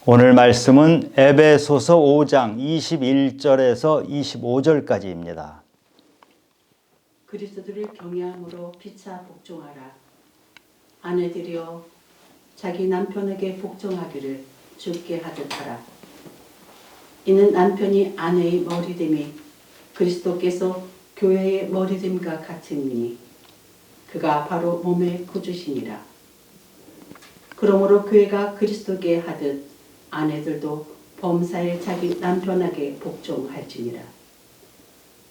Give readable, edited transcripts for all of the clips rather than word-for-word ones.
오늘 말씀은 에베소서 5장 21절에서 25절까지입니다. 그리스도를 경외함으로 피차 복종하라. 아내들이여 자기 남편에게 복종하기를 주께 하듯 하라. 이는 남편이 아내의 머리됨이 그리스도께서 교회의 머리됨과 같으니 그가 바로 몸의 구주시니라. 그러므로 교회가 그리스도께 하듯 아내들도 범사에 자기 남편에게 복종할지니라.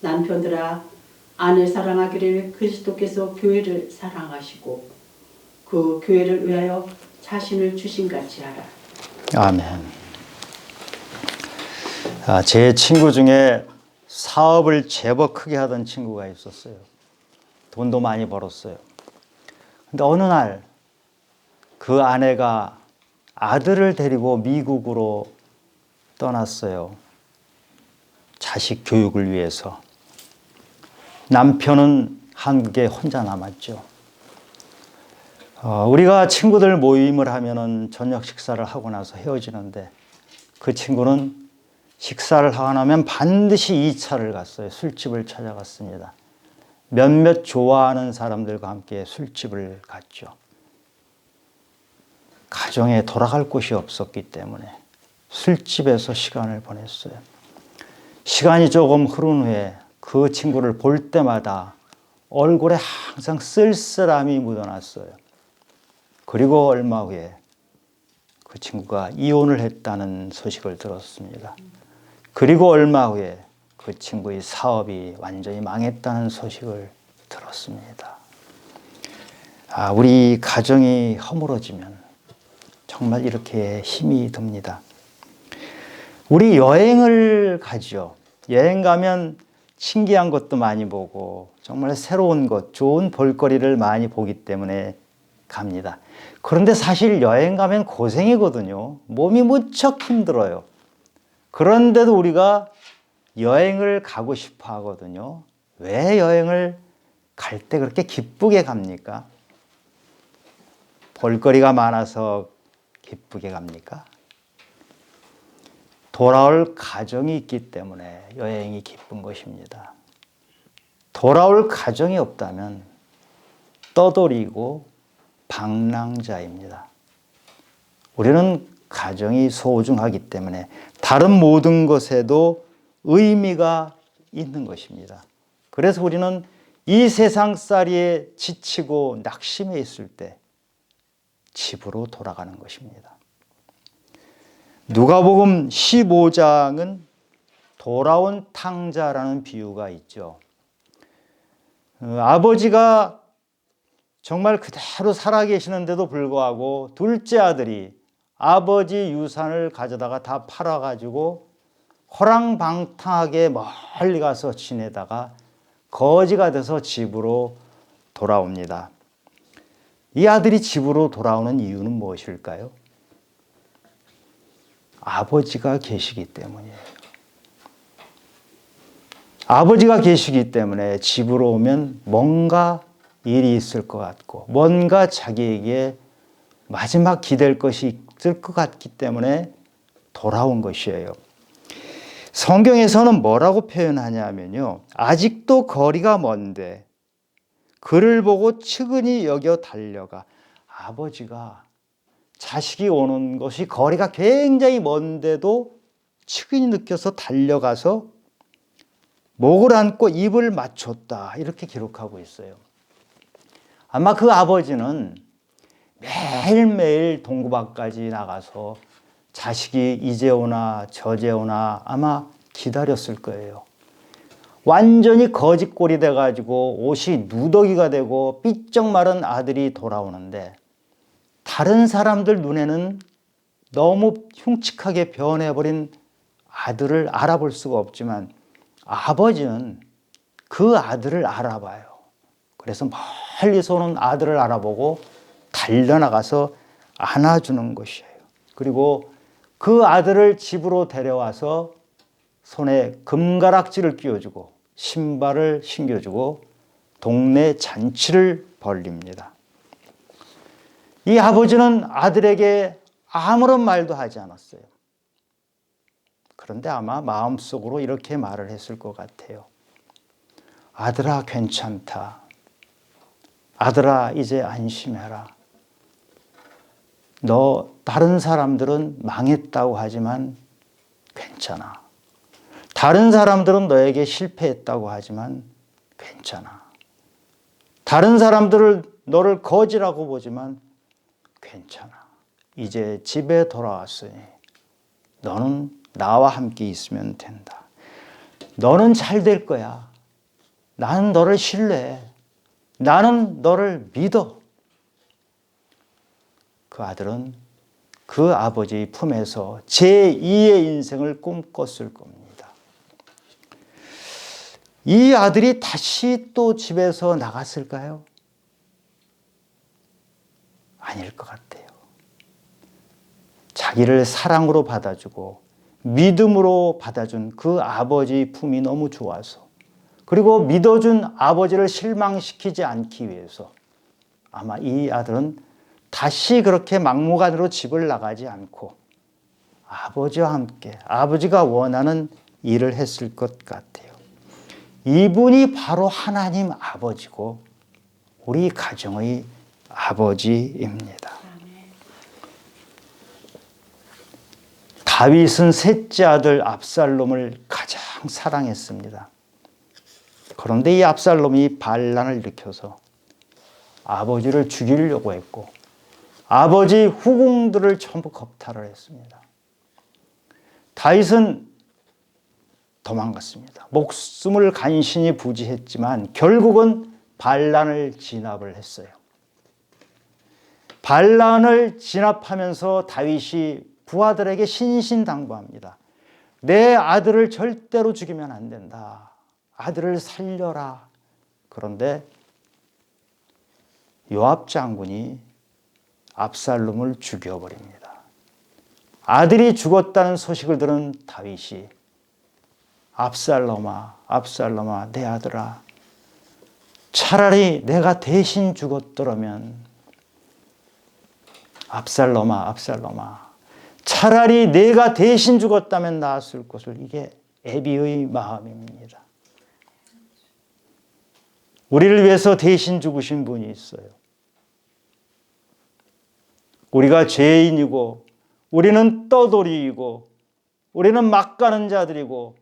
남편들아 아내 사랑하기를 그리스도께서 교회를 사랑하시고 그 교회를 위하여 자신을 주신같이 하라. 아멘. 제 친구 중에 사업을 제법 크게 하던 친구가 있었어요. 돈도 많이 벌었어요. 근데 어느 날 그 아내가 아들을 데리고 미국으로 떠났어요. 자식 교육을 위해서. 남편은 한국에 혼자 남았죠. 우리가 친구들 모임을 하면은 저녁 식사를 하고 나서 헤어지는데 그 친구는 식사를 하고 나면 반드시 2차를 갔어요. 술집을 찾아갔습니다. 몇몇 좋아하는 사람들과 함께 술집을 갔죠. 가정에 돌아갈 곳이 없었기 때문에 술집에서 시간을 보냈어요. 시간이 조금 흐른 후에 그 친구를 볼 때마다 얼굴에 항상 쓸쓸함이 묻어났어요. 그리고 얼마 후에 그 친구가 이혼을 했다는 소식을 들었습니다. 그리고 얼마 후에 그 친구의 사업이 완전히 망했다는 소식을 들었습니다. 우리 가정이 허물어지면 정말 이렇게 힘이 듭니다. 우리 여행을 가죠. 여행 가면 신기한 것도 많이 보고 정말 새로운 것, 좋은 볼거리를 많이 보기 때문에 갑니다. 그런데 사실 여행 가면 고생이거든요. 몸이 무척 힘들어요. 그런데도 우리가 여행을 가고 싶어 하거든요. 왜 여행을 갈 때 그렇게 기쁘게 갑니까? 볼거리가 많아서 기쁘게 갑니까? 돌아올 가정이 있기 때문에 여행이 기쁜 것입니다. 돌아올 가정이 없다면 떠돌이고 방랑자입니다. 우리는 가정이 소중하기 때문에 다른 모든 것에도 의미가 있는 것입니다. 그래서 우리는 이 세상살이에 지치고 낙심해 있을 때 집으로 돌아가는 것입니다. 누가복음 15장은 돌아온 탕자라는 비유가 있죠. 아버지가 정말 그대로 살아계시는데도 불구하고 둘째 아들이 아버지 유산을 가져다가 다 팔아가지고 호랑방탕하게 멀리 가서 지내다가 거지가 돼서 집으로 돌아옵니다. 이 아들이 집으로 돌아오는 이유는 무엇일까요? 아버지가 계시기 때문이에요. 아버지가 계시기 때문에 집으로 오면 뭔가 일이 있을 것 같고 뭔가 자기에게 마지막 기댈 것이 있을 것 같기 때문에 돌아온 것이에요. 성경에서는 뭐라고 표현하냐면요. 아직도 거리가 먼데 그를 보고 측은히 여겨 달려가. 아버지가 자식이 오는 것이 거리가 굉장히 먼데도 측은히 느껴서 달려가서 목을 안고 입을 맞췄다. 이렇게 기록하고 있어요. 아마 그 아버지는 매일매일 동구밖까지 나가서 자식이 이제 오나 저제 오나 아마 기다렸을 거예요. 완전히 거짓골이 돼가지고 옷이 누더기가 되고 삐쩍 마른 아들이 돌아오는데 다른 사람들 눈에는 너무 흉측하게 변해버린 아들을 알아볼 수가 없지만 아버지는 그 아들을 알아봐요. 그래서 멀리서 오는 아들을 알아보고 달려나가서 안아주는 것이에요. 그리고 그 아들을 집으로 데려와서 손에 금가락지를 끼워주고 신발을 신겨주고 동네 잔치를 벌립니다. 이 아버지는 아들에게 아무런 말도 하지 않았어요. 그런데 아마 마음속으로 이렇게 말을 했을 것 같아요. 아들아, 괜찮다. 아들아, 이제 안심해라. 너 다른 사람들은 망했다고 하지만 괜찮아. 다른 사람들은 너에게 실패했다고 하지만 괜찮아. 다른 사람들을 너를 거지라고 보지만 괜찮아. 이제 집에 돌아왔으니 너는 나와 함께 있으면 된다. 너는 잘 될 거야. 나는 너를 신뢰해. 나는 너를 믿어. 그 아들은 그 아버지 품에서 제2의 인생을 꿈꿨을 겁니다. 이 아들이 다시 또 집에서 나갔을까요? 아닐 것 같아요. 자기를 사랑으로 받아주고 믿음으로 받아준 그 아버지 품이 너무 좋아서, 그리고 믿어준 아버지를 실망시키지 않기 위해서 아마 이 아들은 다시 그렇게 막무가내로 집을 나가지 않고 아버지와 함께 아버지가 원하는 일을 했을 것 같아요. 이분이 바로 하나님 아버지고 우리 가정의 아버지입니다. 다윗은 셋째 아들 압살롬을 가장 사랑했습니다. 그런데 이 압살롬이 반란을 일으켜서 아버지를 죽이려고 했고 아버지 후궁들을 전부 겁탈을 했습니다. 다윗은 도망갔습니다. 목숨을 간신히 부지했지만 결국은 반란을 진압을 했어요. 반란을 진압하면서 다윗이 부하들에게 신신당부합니다. 내 아들을 절대로 죽이면 안 된다. 아들을 살려라. 그런데 요압 장군이 압살롬을 죽여버립니다. 아들이 죽었다는 소식을 들은 다윗이 압살롬아, 압살롬아, 내 아들아, 차라리 내가 대신 죽었더라면, 압살롬아, 압살롬아, 차라리 내가 대신 죽었다면 나았을 것을. 이게 애비의 마음입니다. 우리를 위해서 대신 죽으신 분이 있어요. 우리가 죄인이고 우리는 떠돌이이고 우리는 막 가는 자들이고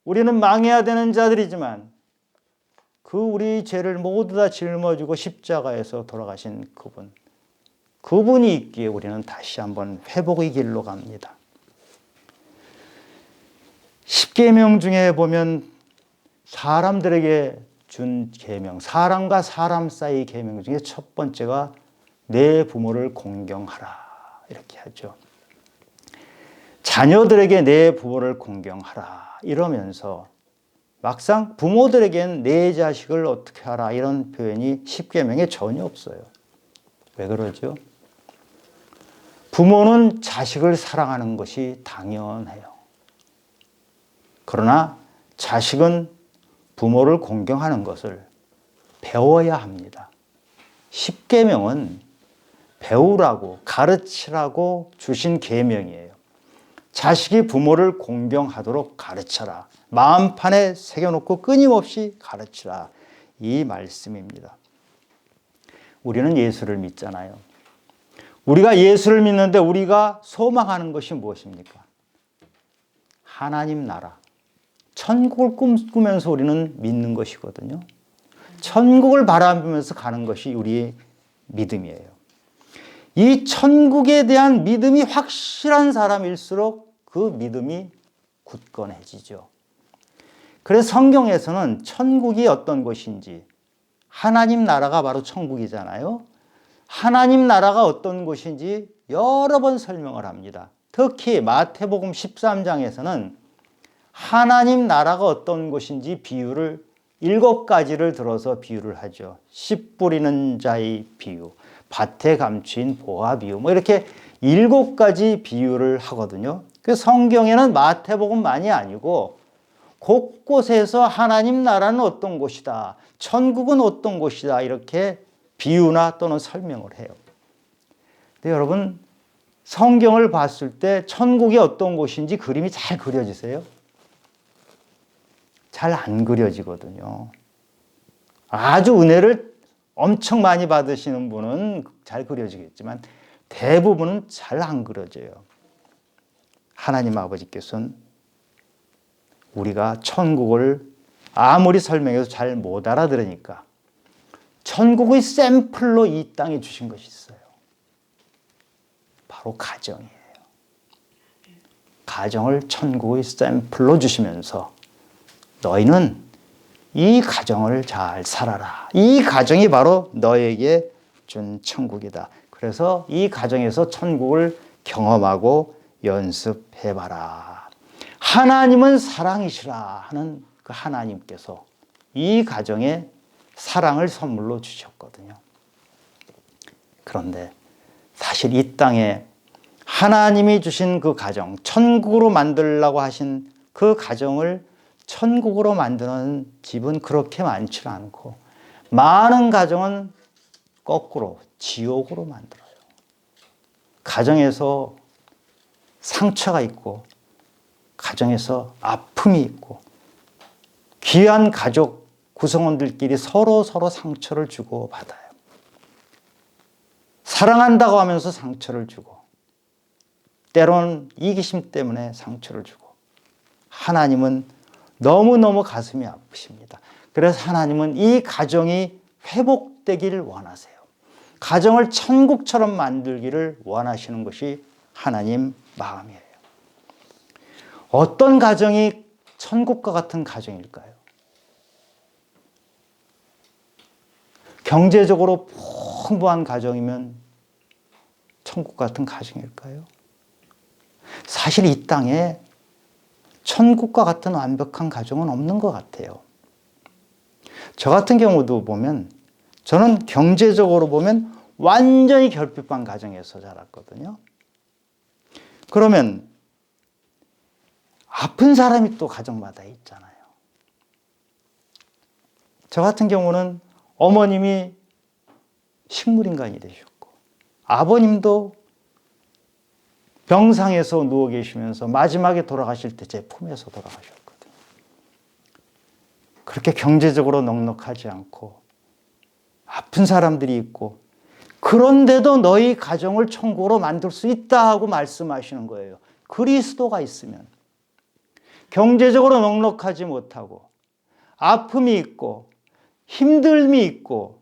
우리는 망해야 되는 자들이지만 그 우리 죄를 모두 다 짊어지고 십자가에서 돌아가신 그분이 있기에 우리는 다시 한번 회복의 길로 갑니다. 십계명 중에 보면 사람들에게 준 계명, 사람과 사람 사이의 계명 중에 첫 번째가 내 부모를 공경하라 이렇게 하죠. 자녀들에게 내 부모를 공경하라 이러면서 막상 부모들에겐 내 자식을 어떻게 하라 이런 표현이 십계명에 전혀 없어요. 왜 그러죠? 부모는 자식을 사랑하는 것이 당연해요. 그러나 자식은 부모를 공경하는 것을 배워야 합니다. 십계명은 배우라고 가르치라고 주신 계명이에요. 자식이 부모를 공경하도록 가르쳐라. 마음판에 새겨놓고 끊임없이 가르치라. 이 말씀입니다. 우리는 예수를 믿잖아요. 우리가 예수를 믿는데 우리가 소망하는 것이 무엇입니까? 하나님 나라. 천국을 꿈꾸면서 우리는 믿는 것이거든요. 천국을 바라보면서 가는 것이 우리의 믿음이에요. 이 천국에 대한 믿음이 확실한 사람일수록 그 믿음이 굳건해지죠. 그래서 성경에서는 천국이 어떤 곳인지, 하나님 나라가 바로 천국이잖아요. 하나님 나라가 어떤 곳인지 여러 번 설명을 합니다. 특히 마태복음 13장에서는 하나님 나라가 어떤 곳인지 비유를 7가지를 들어서 비유를 하죠. 씨 뿌리는 자의 비유, 밭에 감추인 보화 비유, 뭐 이렇게 7가지 비유를 하거든요. 그 성경에는 마태복음만이 아니고 곳곳에서 하나님 나라는 어떤 곳이다, 천국은 어떤 곳이다 이렇게 비유나 또는 설명을 해요. 근데 여러분, 성경을 봤을 때 천국이 어떤 곳인지 그림이 잘 그려지세요? 잘 안 그려지거든요. 아주 은혜를 엄청 많이 받으시는 분은 잘 그려지겠지만 대부분은 잘 안 그려져요. 하나님 아버지께서는 우리가 천국을 아무리 설명해도 잘 못 알아들으니까 천국의 샘플로 이 땅에 주신 것이 있어요. 바로 가정이에요. 가정을 천국의 샘플로 주시면서 너희는 이 가정을 잘 살아라. 이 가정이 바로 너에게 준 천국이다. 그래서 이 가정에서 천국을 경험하고 연습해봐라. 하나님은 사랑이시라 하는 그 하나님께서 이 가정에 사랑을 선물로 주셨거든요. 그런데 사실 이 땅에 하나님이 주신 그 가정, 천국으로 만들려고 하신 그 가정을 천국으로 만드는 집은 그렇게 많지 않고 많은 가정은 거꾸로 지옥으로 만들어요. 가정에서 상처가 있고 가정에서 아픔이 있고 귀한 가족 구성원들끼리 서로 상처를 주고 받아요. 사랑한다고 하면서 상처를 주고 때로는 이기심 때문에 상처를 주고 하나님은 너무너무 가슴이 아프십니다. 그래서 하나님은 이 가정이 회복되기를 원하세요. 가정을 천국처럼 만들기를 원하시는 것이 하나님 마음이에요. 어떤 가정이 천국과 같은 가정일까요? 경제적으로 풍부한 가정이면 천국 같은 가정일까요? 사실 이 땅에 천국과 같은 완벽한 가정은 없는 것 같아요. 저 같은 경우도 보면 저는 경제적으로 보면 완전히 결핍한 가정에서 자랐거든요. 그러면 아픈 사람이 또 가정마다 있잖아요. 저 같은 경우는 어머님이 식물인간이 되셨고 아버님도 병상에서 누워 계시면서 마지막에 돌아가실 때 제 품에서 돌아가셨거든요. 그렇게 경제적으로 넉넉하지 않고 아픈 사람들이 있고 그런데도 너희 가정을 천국으로 만들 수 있다 하고 말씀하시는 거예요. 그리스도가 있으면 경제적으로 넉넉하지 못하고 아픔이 있고 힘듦이 있고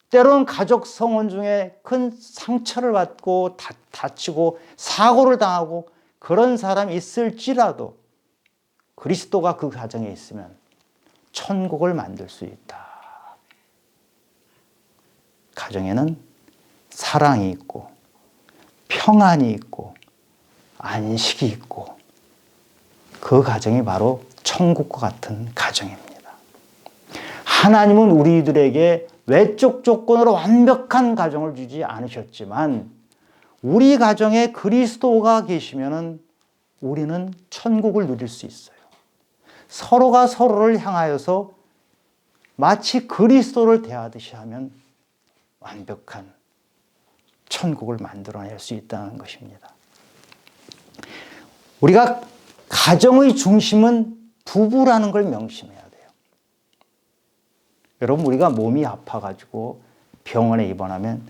때로는 가족 성원 중에 큰 상처를 받고 다치고 사고를 당하고 그런 사람이 있을지라도 그리스도가 그 가정에 있으면 천국을 만들 수 있다. 가정에는 사랑이 있고 평안이 있고 안식이 있고 그 가정이 바로 천국과 같은 가정입니다. 하나님은 우리들에게 외적 조건으로 완벽한 가정을 주지 않으셨지만 우리 가정에 그리스도가 계시면 우리는 천국을 누릴 수 있어요. 서로가 서로를 향하여서 마치 그리스도를 대하듯이 하면 완벽한 천국을 만들어낼 수 있다는 것입니다. 우리가 가정의 중심은 부부라는 걸 명심해야 돼요. 여러분, 우리가 몸이 아파가지고 병원에 입원하면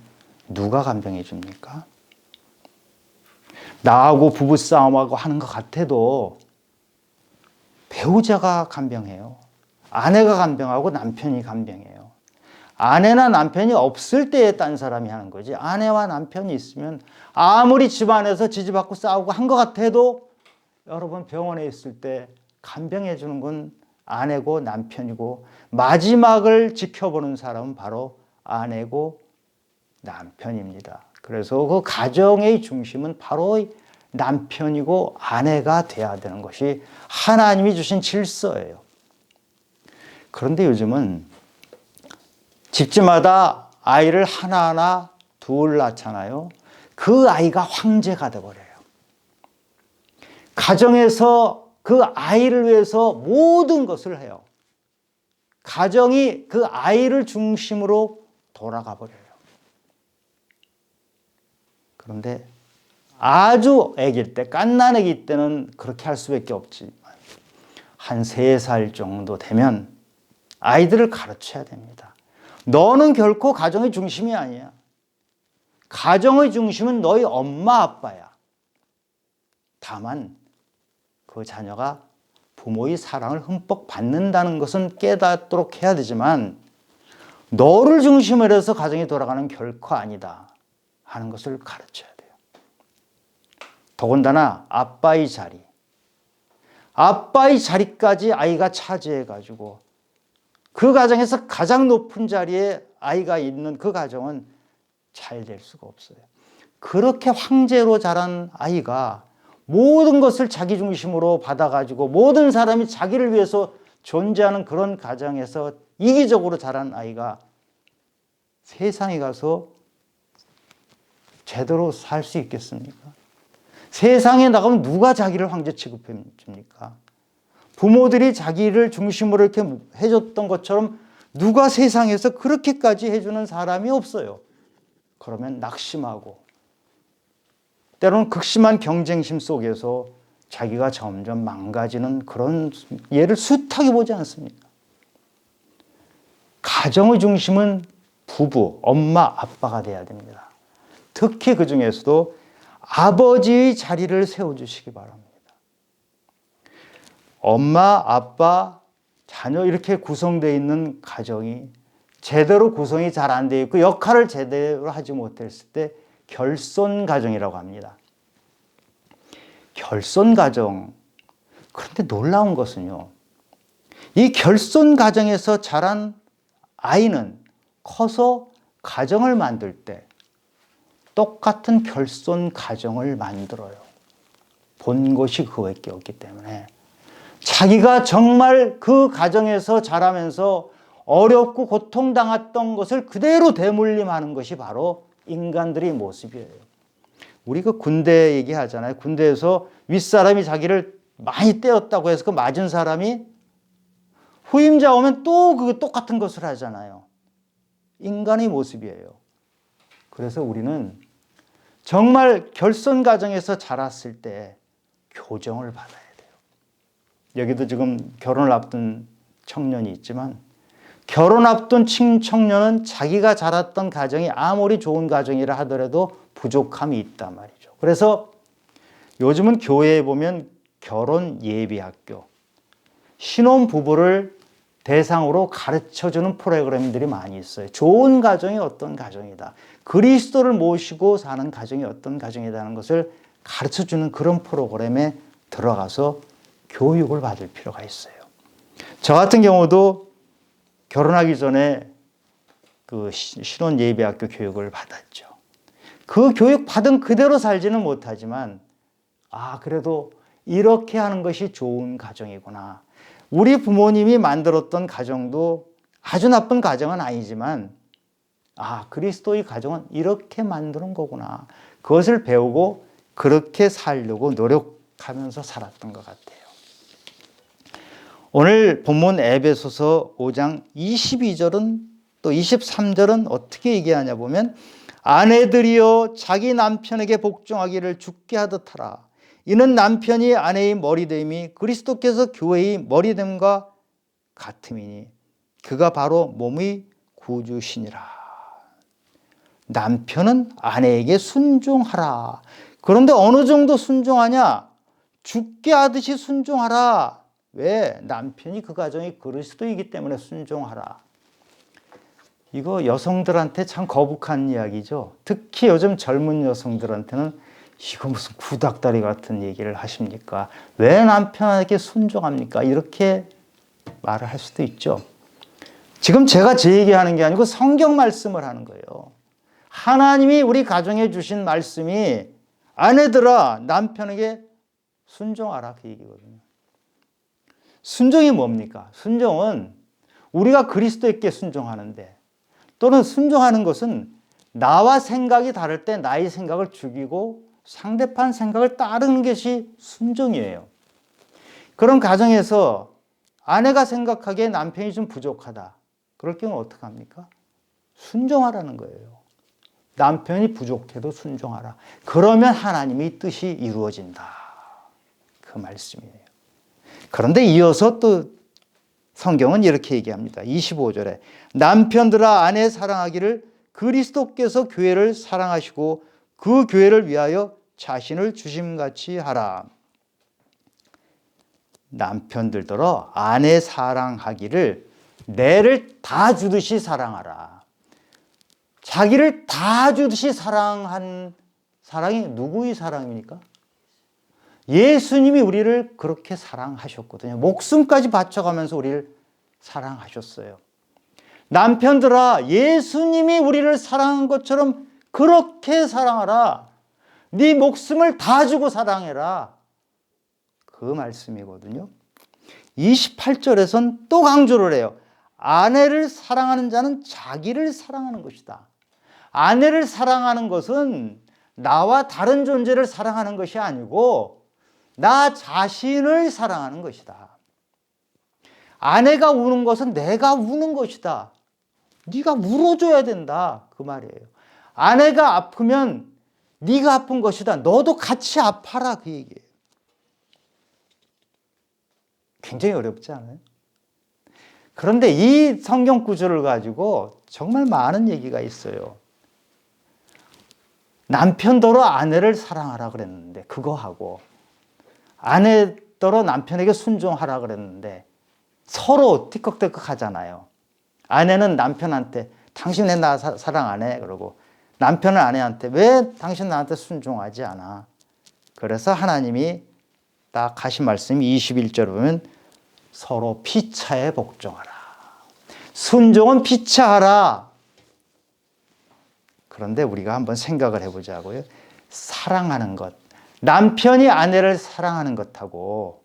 누가 간병해 줍니까? 나하고 부부싸움하고 하는 것 같아도 배우자가 간병해요. 아내가 간병하고 남편이 간병해요. 아내나 남편이 없을 때에 딴 사람이 하는 거지. 아내와 남편이 있으면 아무리 집안에서 지지받고 싸우고 한 것 같아도 여러분 병원에 있을 때 간병해 주는 건 아내고 남편이고 마지막을 지켜보는 사람은 바로 아내고 남편입니다. 그래서 그 가정의 중심은 바로 남편이고 아내가 돼야 되는 것이 하나님이 주신 질서예요. 그런데 요즘은 집집마다 아이를 하나하나 둘 낳잖아요. 그 아이가 황제가 돼버려요. 가정에서 그 아이를 위해서 모든 것을 해요. 가정이 그 아이를 중심으로 돌아가 버려요. 그런데 아주 애기일 때, 갓난애기 때는 그렇게 할 수밖에 없지만 한 3살 정도 되면 아이들을 가르쳐야 됩니다. 너는 결코 가정의 중심이 아니야. 가정의 중심은 너희 엄마 아빠야. 다만 그 자녀가 부모의 사랑을 흠뻑 받는다는 것은 깨닫도록 해야 되지만 너를 중심으로 해서 가정이 돌아가는 결코 아니다 하는 것을 가르쳐야 돼요. 더군다나 아빠의 자리까지 아이가 차지해가지고 그 가정에서 가장 높은 자리에 아이가 있는 그 가정은 잘 될 수가 없어요. 그렇게 황제로 자란 아이가 모든 것을 자기 중심으로 받아가지고 모든 사람이 자기를 위해서 존재하는 그런 가정에서 이기적으로 자란 아이가 세상에 가서 제대로 살 수 있겠습니까? 세상에 나가면 누가 자기를 황제 취급해 줍니까? 부모들이 자기를 중심으로 이렇게 해줬던 것처럼 누가 세상에서 그렇게까지 해주는 사람이 없어요. 그러면 낙심하고 때로는 극심한 경쟁심 속에서 자기가 점점 망가지는 그런 예를 숱하게 보지 않습니까? 가정의 중심은 부부, 엄마, 아빠가 돼야 됩니다. 특히 그 중에서도 아버지의 자리를 세워주시기 바랍니다. 엄마, 아빠, 자녀 이렇게 구성되어 있는 가정이 제대로 구성이 잘 안 되어 있고 역할을 제대로 하지 못했을 때 결손가정이라고 합니다. 결손가정. 그런데 놀라운 것은요. 이 결손가정에서 자란 아이는 커서 가정을 만들 때 똑같은 결손가정을 만들어요. 본 것이 그밖에 없기 때문에 자기가 정말 그 가정에서 자라면서 어렵고 고통당했던 것을 그대로 되물림하는 것이 바로 인간들의 모습이에요. 우리 그 군대 얘기하잖아요. 군대에서 윗사람이 자기를 많이 때렸다고 해서 그 맞은 사람이 후임자 오면 또 그 똑같은 것을 하잖아요. 인간의 모습이에요. 그래서 우리는 정말 결손 가정에서 자랐을 때 교정을 받아야 돼요. 여기도 지금 결혼을 앞둔 청년이 있지만 결혼 앞둔 청년은 자기가 자랐던 가정이 아무리 좋은 가정이라 하더라도 부족함이 있단 말이죠. 그래서 요즘은 교회에 보면 결혼 예비학교, 신혼부부를 대상으로 가르쳐주는 프로그램들이 많이 있어요. 좋은 가정이 어떤 가정이다. 그리스도를 모시고 사는 가정이 어떤 가정이라는 것을 가르쳐주는 그런 프로그램에 들어가서 교육을 받을 필요가 있어요. 저 같은 경우도 결혼하기 전에 그 신혼 예비학교 교육을 받았죠. 그 교육 받은 그대로 살지는 못하지만 그래도 이렇게 하는 것이 좋은 가정이구나. 우리 부모님이 만들었던 가정도 아주 나쁜 가정은 아니지만 그리스도의 가정은 이렇게 만드는 거구나. 그것을 배우고 그렇게 살려고 노력하면서 살았던 것 같아요. 오늘 본문 에베소서 5장 22절은 또 23절은 어떻게 얘기하냐 보면 아내들이여 자기 남편에게 복종하기를 죽게 하듯 하라. 이는 남편이 아내의 머리됨이 그리스도께서 교회의 머리됨과 같음이니 그가 바로 몸의 구주시니라. 남편은 아내에게 순종하라. 그런데 어느 정도 순종하냐? 죽게 하듯이 순종하라. 왜? 남편이 그 가정이 그리스도이기 때문에 순종하라. 이거 여성들한테 참 거북한 이야기죠. 특히 요즘 젊은 여성들한테는 이거 무슨 구닥다리 같은 얘기를 하십니까? 왜 남편에게 순종합니까? 이렇게 말을 할 수도 있죠. 지금 제가 제 얘기하는 게 아니고 성경 말씀을 하는 거예요. 하나님이 우리 가정에 주신 말씀이 아내들아 남편에게 순종하라 그 얘기거든요. 순종이 뭡니까? 순종은 우리가 그리스도께 순종하는데 또는 순종하는 것은 나와 생각이 다를 때 나의 생각을 죽이고 상대방 생각을 따르는 것이 순종이에요. 그런 가정에서 아내가 생각하기에 남편이 좀 부족하다. 그럴 경우 어떡합니까? 순종하라는 거예요. 남편이 부족해도 순종하라. 그러면 하나님의 뜻이 이루어진다. 그 말씀이에요. 그런데 이어서 또 성경은 이렇게 얘기합니다. 25절에 남편들아 아내 사랑하기를 그리스도께서 교회를 사랑하시고 그 교회를 위하여 자신을 주심같이 하라. 남편들더러 아내 사랑하기를 내를 다 주듯이 사랑하라. 자기를 다 주듯이 사랑한 사랑이 누구의 사랑입니까? 예수님이 우리를 그렇게 사랑하셨거든요. 목숨까지 바쳐가면서 우리를 사랑하셨어요. 남편들아 예수님이 우리를 사랑한 것처럼 그렇게 사랑하라. 네 목숨을 다 주고 사랑해라. 그 말씀이거든요. 28절에선 또 강조를 해요. 아내를 사랑하는 자는 자기를 사랑하는 것이다. 아내를 사랑하는 것은 나와 다른 존재를 사랑하는 것이 아니고 나 자신을 사랑하는 것이다. 아내가 우는 것은 내가 우는 것이다. 네가 울어줘야 된다. 그 말이에요. 아내가 아프면 네가 아픈 것이다. 너도 같이 아파라. 그 얘기예요. 굉장히 어렵지 않아요? 그런데 이 성경 구절을 가지고 정말 많은 얘기가 있어요. 남편더러 아내를 사랑하라 그랬는데 그거하고 아내더러 남편에게 순종하라 그랬는데 서로 띠꺽띠꺽 하잖아요. 아내는 남편한테 당신 왜 나 사랑 안 해? 그러고 남편은 아내한테 왜 당신 나한테 순종하지 않아? 그래서 하나님이 딱 하신 말씀이 21절 보면 서로 피차에 복종하라. 순종은 피차하라. 그런데 우리가 한번 생각을 해보자고요. 사랑하는 것. 남편이 아내를 사랑하는 것하고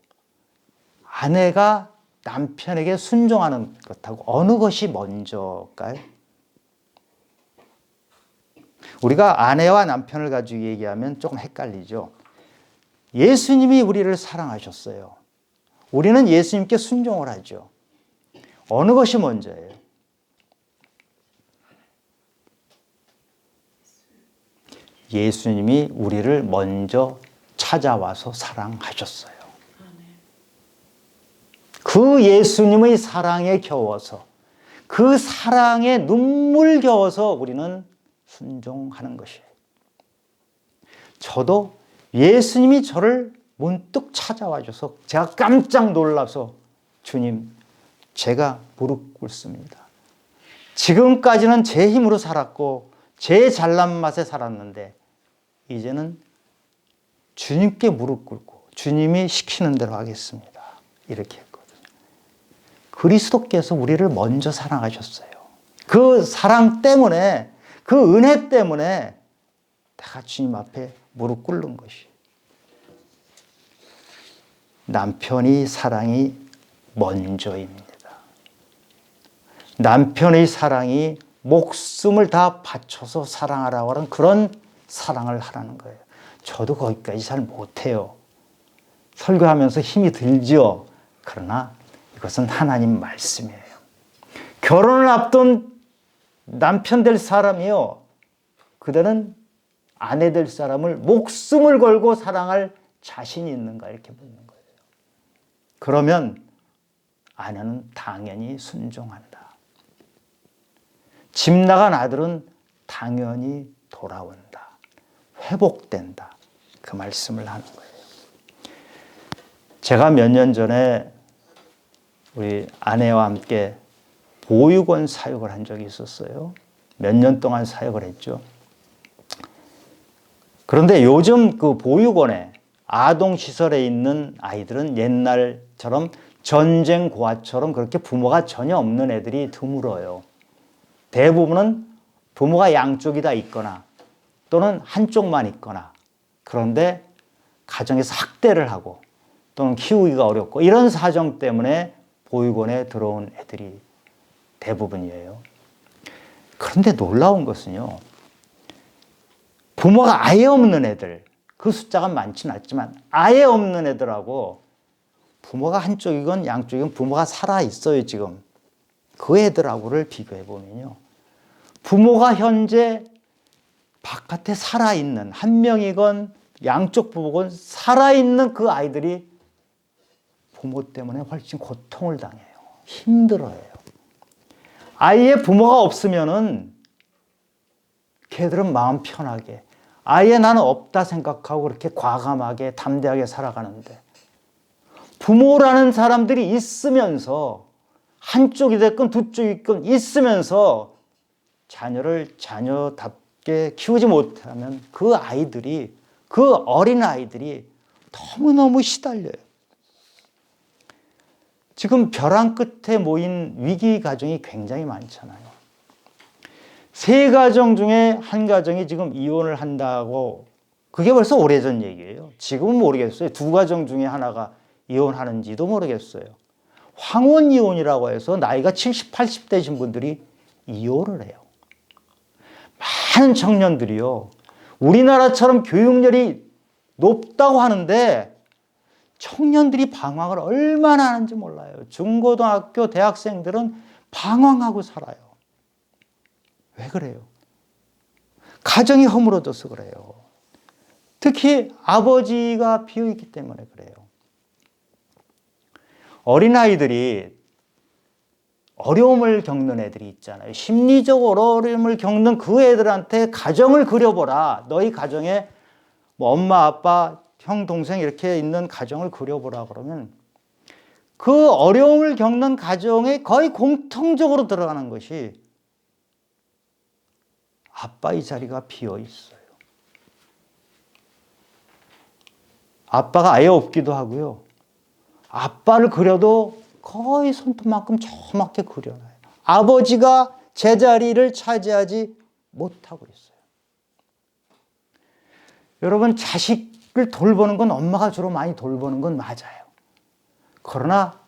아내가 남편에게 순종하는 것하고 어느 것이 먼저일까요? 우리가 아내와 남편을 가지고 얘기하면 조금 헷갈리죠. 예수님이 우리를 사랑하셨어요. 우리는 예수님께 순종을 하죠. 어느 것이 먼저예요? 예수님이 우리를 먼저 찾아와서 사랑하셨어요. 그 예수님의 사랑에 겨워서 그 사랑에 눈물겨워서 우리는 순종하는 것이에요. 저도 예수님이 저를 문득 찾아와 줘서 제가 깜짝 놀라서 주님, 제가 무릎 꿇습니다. 지금까지는 제 힘으로 살았고 제 잘난 맛에 살았는데 이제는 주님께 무릎 꿇고 주님이 시키는 대로 하겠습니다. 이렇게 했거든요. 그리스도께서 우리를 먼저 사랑하셨어요. 그 사랑 때문에 그 은혜 때문에 내가 주님 앞에 무릎 꿇는 것이. 남편의 사랑이 먼저입니다. 남편의 사랑이 목숨을 다 바쳐서 사랑하라고 하는 그런 사랑을 하라는 거예요. 저도 거기까지 잘 못해요. 설교하면서 힘이 들죠. 그러나 이것은 하나님 말씀이에요. 결혼을 앞둔 남편 될 사람이요. 그대는 아내 될 사람을 목숨을 걸고 사랑할 자신이 있는가 이렇게 묻는 거예요. 그러면 아내는 당연히 순종한다. 집 나간 아들은 당연히 돌아온다. 회복된다. 그 말씀을 하는 거예요. 제가 몇 년 전에 우리 아내와 함께 보육원 사역을 한 적이 있었어요. 몇 년 동안 사역을 했죠. 그런데 요즘 그 보육원에 아동시설에 있는 아이들은 옛날처럼 전쟁 고아처럼 그렇게 부모가 전혀 없는 애들이 드물어요. 대부분은 부모가 양쪽이 다 있거나 또는 한쪽만 있거나 그런데 가정에서 학대를 하고 또는 키우기가 어렵고 이런 사정 때문에 보육원에 들어온 애들이 대부분이에요. 그런데 놀라운 것은요. 부모가 아예 없는 애들, 그 숫자가 많지는 않지만 아예 없는 애들하고 부모가 한쪽이건 양쪽이건 부모가 살아있어요 지금. 그 애들하고를 비교해 보면요. 부모가 현재 바깥에 살아있는, 한 명이건 양쪽 부부건 살아있는 그 아이들이 부모 때문에 훨씬 고통을 당해요. 힘들어해요. 아이의 부모가 없으면은 걔들은 마음 편하게, 아예 나는 없다 생각하고 그렇게 과감하게 담대하게 살아가는데, 부모라는 사람들이 있으면서, 한쪽이 됐건 두 쪽이 있건 있으면서 자녀를 자녀답게 키우지 못하면 그 아이들이, 그 어린 아이들이 너무너무 시달려요. 지금 벼랑 끝에 모인 위기 가정이 굉장히 많잖아요. 3가정 중에 한 가정이 지금 이혼을 한다고, 그게 벌써 오래전 얘기예요. 지금은 모르겠어요. 2가정 중에 하나가 이혼하는지도 모르겠어요. 황혼 이혼이라고 해서 나이가 70, 80 되신 분들이 이혼을 해요. 많은 청년들이요, 우리나라처럼 교육열이 높다고 하는데 청년들이 방황을 얼마나 하는지 몰라요. 중고등학교 대학생들은 방황하고 살아요. 왜 그래요? 가정이 허물어져서 그래요. 특히 아버지가 비어있기 때문에 그래요. 어린아이들이 어려움을 겪는 애들이 있잖아요. 심리적으로 어려움을 겪는 그 애들한테 가정을 그려보라. 너희 가정에 뭐 엄마, 아빠, 형, 동생 이렇게 있는 가정을 그려보라 그러면 그 어려움을 겪는 가정에 거의 공통적으로 들어가는 것이 아빠의 자리가 비어 있어요. 아빠가 아예 없기도 하고요. 아빠를 그려도 거의 손톱만큼 조그맣게 그려놔요. 아버지가 제자리를 차지하지 못하고 있어요. 여러분, 자식을 돌보는 건 엄마가 주로 많이 돌보는 건 맞아요. 그러나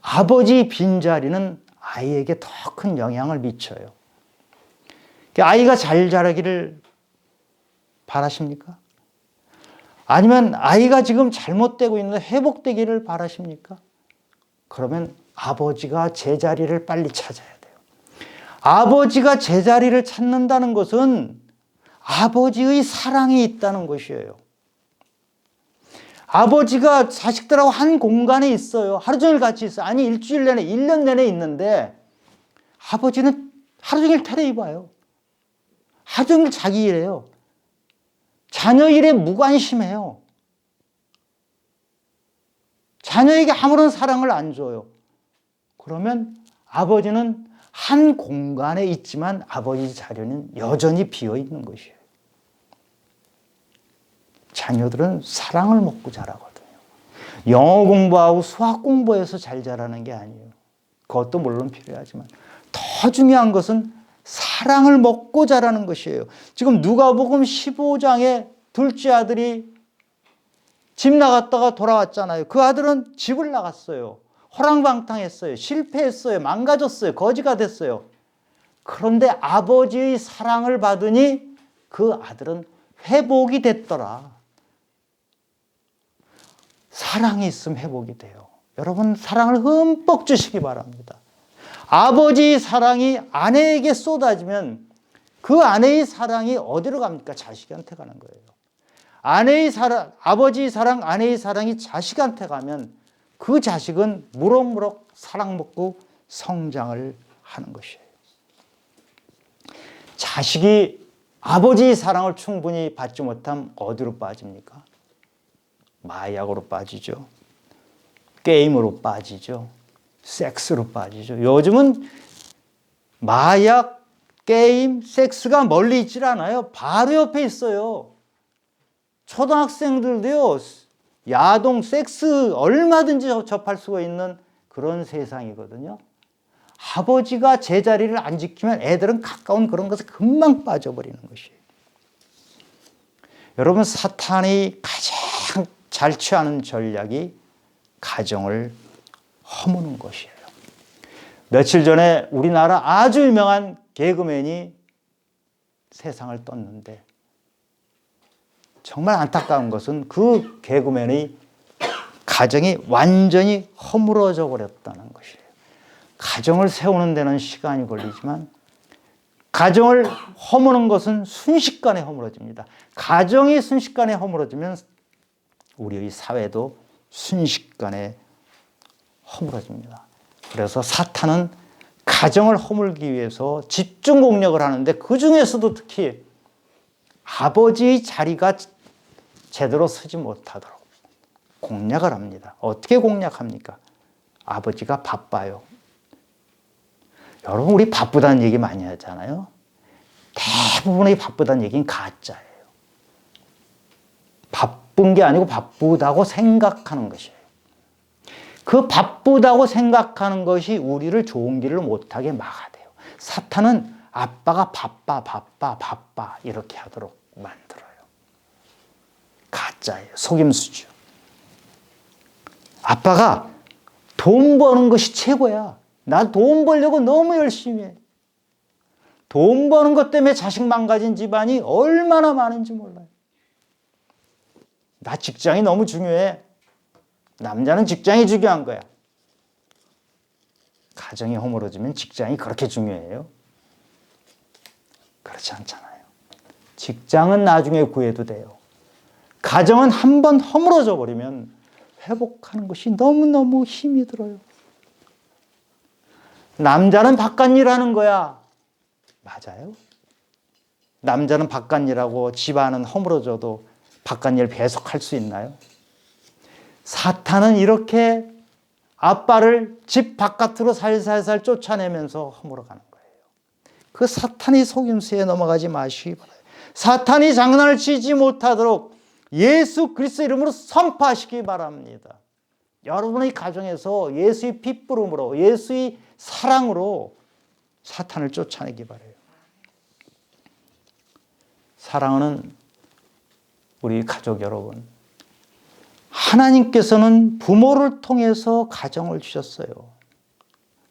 아버지 빈자리는 아이에게 더 큰 영향을 미쳐요. 아이가 잘 자라기를 바라십니까? 아니면 아이가 지금 잘못되고 있는데 회복되기를 바라십니까? 그러면 아버지가 제자리를 빨리 찾아야 돼요. 아버지가 제자리를 찾는다는 것은 아버지의 사랑이 있다는 것이에요. 아버지가 자식들하고 한 공간에 있어요. 하루 종일 같이 있어요. 아니, 일주일 내내, 1년 내내 있는데 아버지는 하루 종일 텔레비봐요. 하루 종일 자기 일해요. 자녀 일에 무관심해요. 자녀에게 아무런 사랑을 안 줘요. 그러면 아버지는 한 공간에 있지만 아버지 자리는 여전히 비어 있는 것이에요. 자녀들은 사랑을 먹고 자라거든요. 영어 공부하고 수학 공부해서 잘 자라는 게 아니에요. 그것도 물론 필요하지만 더 중요한 것은 사랑을 먹고 자라는 것이에요. 지금 누가복음 15장에 둘째 아들이 집 나갔다가 돌아왔잖아요. 그 아들은 집을 나갔어요. 호랑방탕했어요. 실패했어요. 망가졌어요. 거지가 됐어요. 그런데 아버지의 사랑을 받으니 그 아들은 회복이 됐더라. 사랑이 있으면 회복이 돼요. 여러분, 사랑을 흠뻑 주시기 바랍니다. 아버지의 사랑이 아내에게 쏟아지면 그 아내의 사랑이 어디로 갑니까? 자식한테 가는 거예요. 아내의 사랑, 아버지의 사랑, 아내의 사랑이 자식한테 가면 그 자식은 무럭무럭 사랑 먹고 성장을 하는 것이에요. 자식이 아버지의 사랑을 충분히 받지 못하면 어디로 빠집니까? 마약으로 빠지죠. 게임으로 빠지죠. 섹스로 빠지죠. 요즘은 마약, 게임, 섹스가 멀리 있질 않아요. 바로 옆에 있어요. 초등학생들도요, 야동, 섹스 얼마든지 접할 수가 있는 그런 세상이거든요. 아버지가 제자리를 안 지키면 애들은 가까운 그런 것에 금방 빠져버리는 것이에요. 여러분, 사탄이 가장 잘 취하는 전략이 가정을 허무는 것이에요. 며칠 전에 우리나라 아주 유명한 개그맨이 세상을 떴는데 정말 안타까운 것은 그 개그맨의 가정이 완전히 허물어져 버렸다는 것이에요. 가정을 세우는 데는 시간이 걸리지만 가정을 허무는 것은 순식간에 허물어집니다. 가정이 순식간에 허물어지면 우리의 사회도 순식간에 허물어집니다. 그래서 사탄은 가정을 허물기 위해서 집중 공략을 하는데 그 중에서도 특히 아버지의 자리가 제대로 서지 못하도록 공략을 합니다. 어떻게 공략합니까? 아버지가 바빠요. 여러분, 우리 바쁘다는 얘기 많이 하잖아요. 대부분의 바쁘다는 얘기는 가짜예요. 바쁜 게 아니고 바쁘다고 생각하는 것이에요. 그 바쁘다고 생각하는 것이 우리를 좋은 길을 못하게 막아대요. 사탄은 아빠가 바빠 이렇게 하도록 만들어요. 가짜예요. 속임수죠. 아빠가 돈 버는 것이 최고야. 나 돈 벌려고 너무 열심히 해. 돈 버는 것 때문에 자식 망가진 집안이 얼마나 많은지 몰라요. 나 직장이 너무 중요해. 남자는 직장이 중요한 거야. 가정이 허물어지면 직장이 그렇게 중요해요? 그렇지 않잖아요. 직장은 나중에 구해도 돼요. 가정은 한번 허물어져 버리면 회복하는 것이 너무너무 힘이 들어요. 남자는 바깥일 하는 거야. 맞아요. 남자는 바깥일하고 집안은 허물어져도 바깥일 계속할 수 있나요? 사탄은 이렇게 아빠를 집 바깥으로 살살살 쫓아내면서 허물어가는 거예요. 그 사탄의 속임수에 넘어가지 마시기 바라요. 사탄이 장난을 치지 못하도록 예수 그리스도 이름으로 선포하시기 바랍니다. 여러분의 가정에서 예수의 핏부름으로 예수의 사랑으로 사탄을 쫓아내기 바라요. 사랑하는 우리 가족 여러분, 하나님께서는 부모를 통해서 가정을 주셨어요.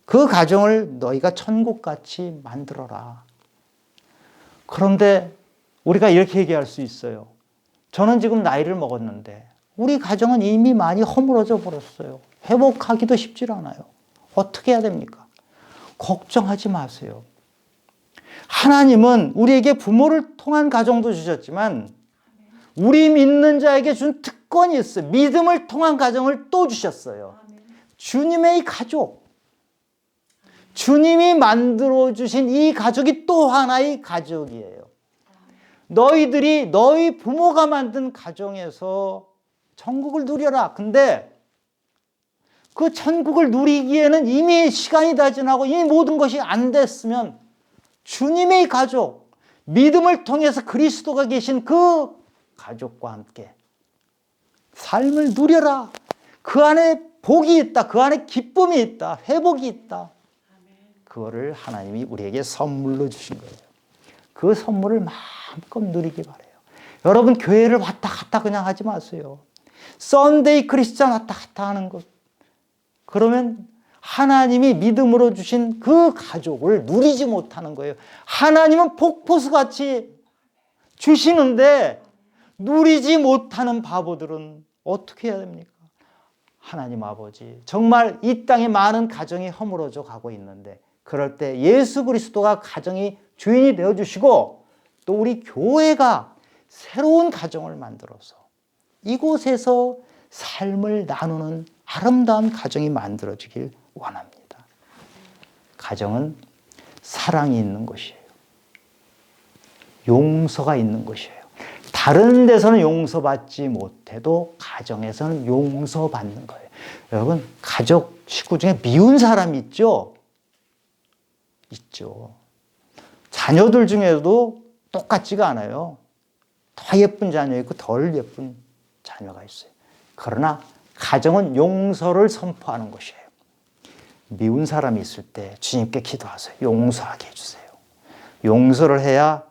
그 가정을 너희가 천국같이 만들어라. 그런데 우리가 이렇게 얘기할 수 있어요. 저는 지금 나이를 먹었는데 우리 가정은 이미 많이 허물어져 버렸어요. 회복하기도 쉽지 않아요. 어떻게 해야 됩니까? 걱정하지 마세요. 하나님은 우리에게 부모를 통한 가정도 주셨지만 우리 믿는 자에게 준 특권이 있어요. 믿음을 통한 가정을 또 주셨어요. 주님의 가족. 주님이 만들어주신 이 가족이 또 하나의 가족이에요. 너희들이 너희 부모가 만든 가정에서 천국을 누려라. 근데 그 천국을 누리기에는 이미 시간이 다 지나고 이미 모든 것이 안 됐으면 주님의 가족, 믿음을 통해서 그리스도가 계신 그 가족과 함께 삶을 누려라. 그 안에 복이 있다. 그 안에 기쁨이 있다. 회복이 있다. 그거를 하나님이 우리에게 선물로 주신 거예요. 그 선물을 마음껏 누리기 바라요. 여러분, 교회를 왔다 갔다 그냥 하지 마세요. 썬데이 크리스찬 왔다 갔다 하는 것. 그러면 하나님이 믿음으로 주신 그 가족을 누리지 못하는 거예요. 하나님은 폭포수같이 주시는데 누리지 못하는 바보들은 어떻게 해야 됩니까? 하나님 아버지, 정말 이 땅에 많은 가정이 허물어져 가고 있는데 그럴 때 예수 그리스도가 가정의 주인이 되어주시고 또 우리 교회가 새로운 가정을 만들어서 이곳에서 삶을 나누는 아름다운 가정이 만들어지길 원합니다. 가정은 사랑이 있는 것이에요. 용서가 있는 것이에요. 다른 데서는 용서받지 못해도 가정에서는 용서받는 거예요. 여러분, 가족 식구 중에 미운 사람이 있죠? 있죠. 자녀들 중에도 똑같지가 않아요. 더 예쁜 자녀 있고 덜 예쁜 자녀가 있어요. 그러나 가정은 용서를 선포하는 것이에요. 미운 사람이 있을 때 주님께 기도하세요. 용서하게 해주세요. 용서를 해야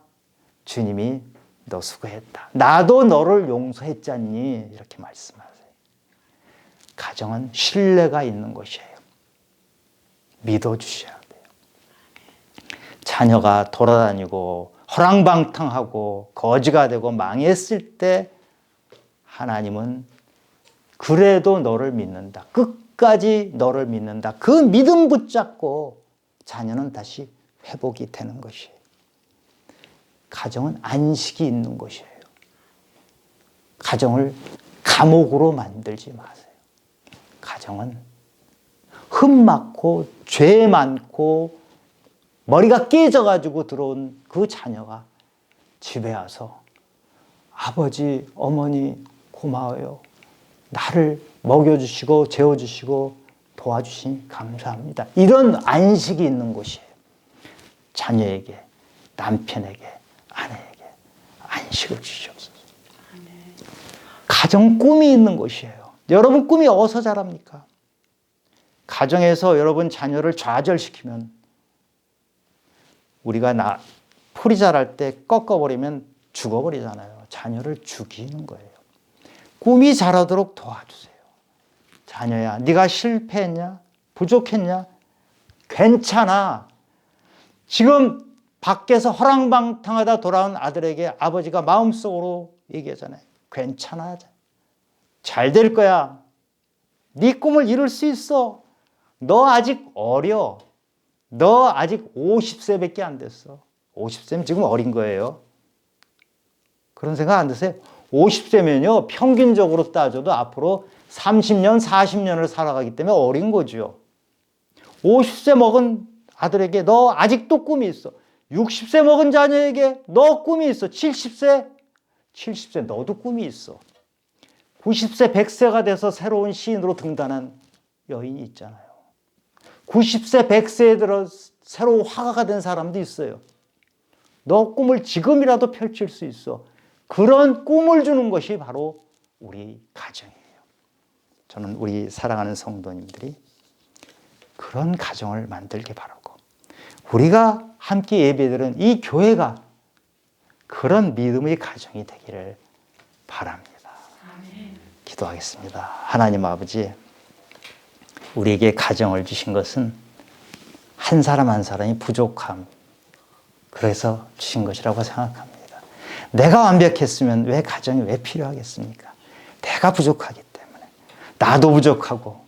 주님이 너 수고했다. 나도 너를 용서했잖니. 이렇게 말씀하세요. 가정은 신뢰가 있는 것이에요. 믿어주셔야 돼요. 자녀가 돌아다니고 허랑방탕하고 거지가 되고 망했을 때 하나님은 그래도 너를 믿는다. 끝까지 너를 믿는다. 그 믿음 붙잡고 자녀는 다시 회복이 되는 것이에요. 가정은 안식이 있는 곳이에요. 가정을 감옥으로 만들지 마세요. 가정은 흠 많고 죄 많고 머리가 깨져가지고 들어온 그 자녀가 집에 와서 아버지, 어머니 고마워요. 나를 먹여주시고 재워주시고 도와주시니 감사합니다. 이런 안식이 있는 곳이에요. 자녀에게, 남편에게, 아내에게 안식을 주시옵소서. 가정 꿈이 있는 곳이에요. 여러분 꿈이 어디서 자랍니까? 가정에서 여러분 자녀를 좌절시키면 우리가 풀이 자랄 때 꺾어버리면 죽어버리잖아요. 자녀를 죽이는 거예요. 꿈이 자라도록 도와주세요. 자녀야, 네가 실패했냐? 부족했냐? 괜찮아. 지금 밖에서 허랑방탕하다 돌아온 아들에게 아버지가 마음속으로 얘기하잖아요. 괜찮아. 잘 될 거야. 네 꿈을 이룰 수 있어. 너 아직 어려. 너 아직 50세밖에 안 됐어. 50세면 지금 어린 거예요. 그런 생각 안 드세요? 50세면요, 평균적으로 따져도 앞으로 30년, 40년을 살아가기 때문에 어린 거죠. 50세 먹은 아들에게 너 아직도 꿈이 있어. 60세 먹은 자녀에게 너 꿈이 있어. 70세 너도 꿈이 있어. 90세, 100세가 돼서 새로운 시인으로 등단한 여인이 있잖아요. 90세, 100세에 들어 새로 화가가 된 사람도 있어요. 너 꿈을 지금이라도 펼칠 수 있어. 그런 꿈을 주는 것이 바로 우리 가정이에요. 저는 우리 사랑하는 성도님들이 그런 가정을 만들기 바라고, 우리가 함께 예배드리는 이 교회가 그런 믿음의 가정이 되기를 바랍니다. 아멘. 기도하겠습니다. 하나님 아버지, 우리에게 가정을 주신 것은 한 사람 한 사람이 부족함, 그래서 주신 것이라고 생각합니다. 내가 완벽했으면 왜 가정이 왜 필요하겠습니까? 내가 부족하기 때문에. 나도 부족하고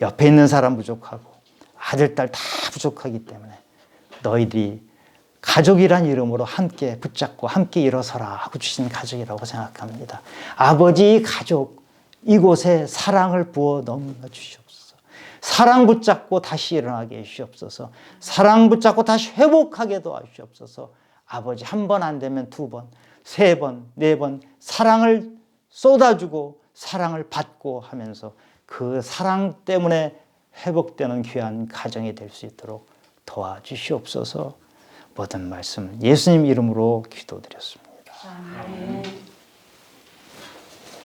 옆에 있는 사람 부족하고 아들, 딸 다 부족하기 때문에 너희들이 가족이란 이름으로 함께 붙잡고 함께 일어서라 하고 주신 가족이라고 생각합니다. 아버지, 가족 이곳에 사랑을 부어 넘겨 주시옵소서. 사랑 붙잡고 다시 일어나게 해주시옵소서. 사랑 붙잡고 다시 회복하게 도와주시옵소서. 아버지, 한 번 안 되면 두 번, 세 번, 네 번 사랑을 쏟아주고 사랑을 받고 하면서 그 사랑 때문에 회복되는 귀한 가정이 될 수 있도록 도와주시옵소서. 모든 말씀 예수님 이름으로 기도드렸습니다. 아멘.